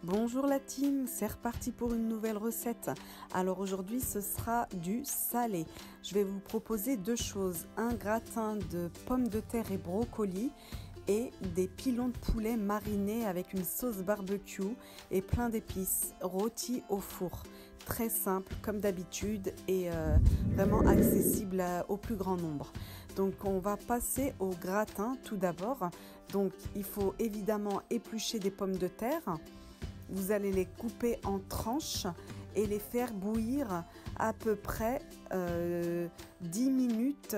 Bonjour la team, c'est reparti pour une nouvelle recette. Alors aujourd'hui ce sera du salé. Je vais vous proposer deux choses, un gratin de pommes de terre et brocolis et des pilons de poulet marinés avec une sauce barbecue et plein d'épices, rôtis au four. Très simple comme d'habitude et vraiment accessible au plus grand nombre. Donc on va passer au gratin tout d'abord. Donc il faut évidemment éplucher des pommes de terre. Vous allez les couper en tranches et les faire bouillir à peu près 10 minutes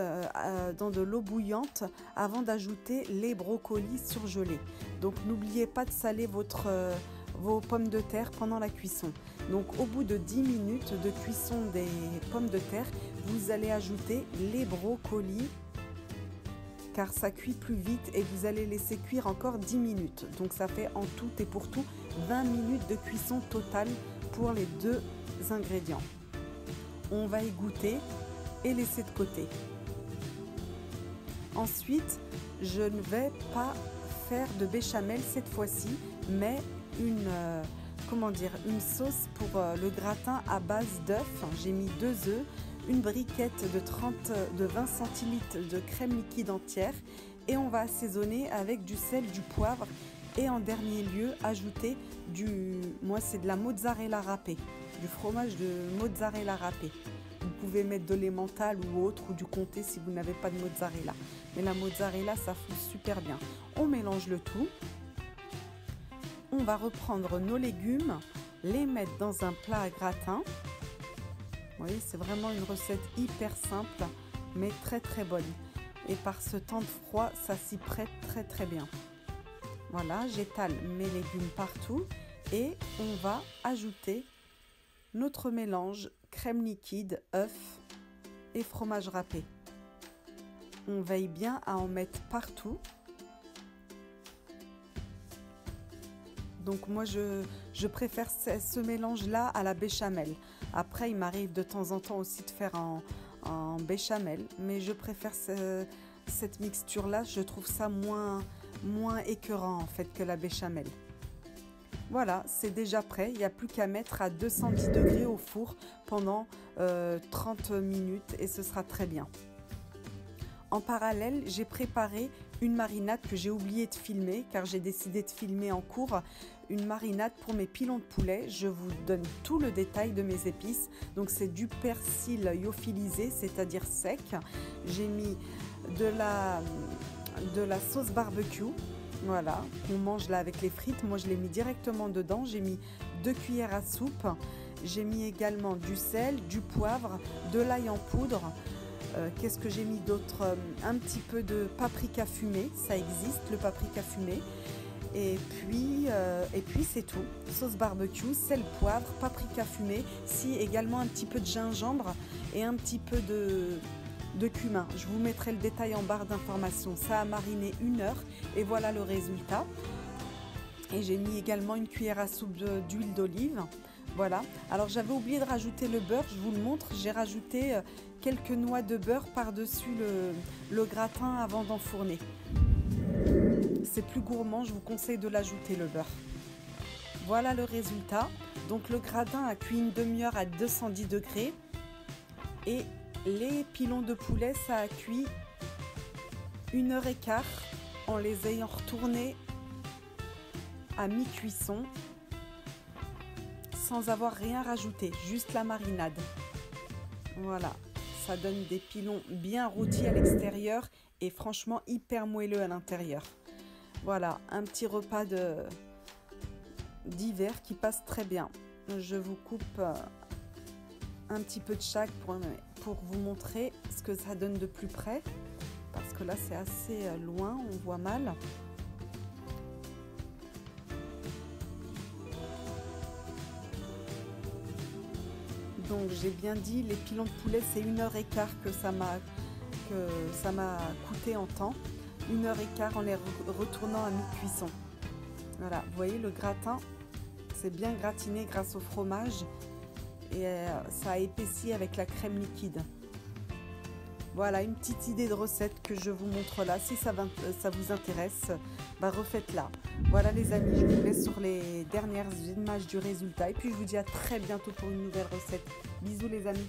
dans de l'eau bouillante avant d'ajouter les brocolis surgelés. Donc n'oubliez pas de saler vos pommes de terre pendant la cuisson. Donc au bout de 10 minutes de cuisson des pommes de terre, vous allez ajouter les brocolis car ça cuit plus vite et vous allez laisser cuire encore 10 minutes. Donc ça fait en tout et pour tout 20 minutes de cuisson totale pour les deux ingrédients. On va égoutter et laisser de côté. Ensuite, je ne vais pas faire de béchamel cette fois-ci, mais une sauce pour le gratin à base d'œufs. J'ai mis 2 œufs, une briquette de 20 centilitres de crème liquide entière et on va assaisonner avec du sel, du poivre et en dernier lieu ajouter moi c'est de la mozzarella râpée, du fromage de mozzarella râpé. Vous pouvez mettre de l'emmental ou autre ou du comté si vous n'avez pas de mozzarella, mais la mozzarella ça fout super bien. On mélange le tout, on va reprendre nos légumes, les mettre dans un plat à gratin. Vous voyez, c'est vraiment une recette hyper simple, mais très très bonne. Et par ce temps de froid, ça s'y prête très très bien. Voilà, j'étale mes légumes partout et on va ajouter notre mélange crème liquide, œufs et fromage râpé. On veille bien à en mettre partout. Donc moi je préfère ce mélange-là à la béchamel. Après il m'arrive de temps en temps aussi de faire en béchamel, mais je préfère cette mixture-là, je trouve ça moins écœurant en fait que la béchamel. Voilà, c'est déjà prêt, il n'y a plus qu'à mettre à 210 degrés au four pendant 30 minutes et ce sera très bien. En parallèle, j'ai préparé une marinade que j'ai oublié de filmer car j'ai décidé de filmer en cours une marinade pour mes pilons de poulet. Je vous donne tout le détail de mes épices. Donc c'est du persil lyophilisé, c'est-à-dire sec. J'ai mis de la sauce barbecue, voilà, qu'on mange là avec les frites. Moi je l'ai mis directement dedans. J'ai mis 2 cuillères à soupe. J'ai mis également du sel, du poivre, de l'ail en poudre. Qu'est-ce que j'ai mis d'autre? Un petit peu de paprika fumé, ça existe le paprika fumé. Et puis c'est tout. Sauce barbecue, sel, poivre, paprika fumé, si également un petit peu de gingembre et un petit peu de cumin. Je vous mettrai le détail en barre d'informations. Ça a mariné 1 heure et voilà le résultat. Et j'ai mis également une cuillère à soupe d'huile d'olive. Voilà, alors j'avais oublié de rajouter le beurre, je vous le montre, j'ai rajouté quelques noix de beurre par-dessus le gratin avant d'enfourner. C'est plus gourmand, je vous conseille de l'ajouter le beurre. Voilà le résultat, donc le gratin a cuit une demi-heure à 210 degrés et les pilons de poulet ça a cuit 1 heure et quart en les ayant retournés à mi-cuisson. Sans avoir rien rajouté, juste la marinade. Voilà, ça donne des pilons bien rôtis à l'extérieur et franchement hyper moelleux à l'intérieur. Voilà, un petit repas d'hiver qui passe très bien. Je vous coupe un petit peu de chaque pour vous montrer ce que ça donne de plus près. Parce que là c'est assez loin, on voit mal. Donc j'ai bien dit, les pilons de poulet c'est 1 heure et quart que ça m'a coûté en temps. 1 heure et quart en les retournant à mi-cuisson. Voilà, vous voyez le gratin, c'est bien gratiné grâce au fromage et ça a épaissi avec la crème liquide. Voilà une petite idée de recette que je vous montre là. Si ça vous intéresse, bah refaites-la. Voilà les amis, je vous laisse sur les dernières images du résultat. Et puis je vous dis à très bientôt pour une nouvelle recette. Bisous les amis.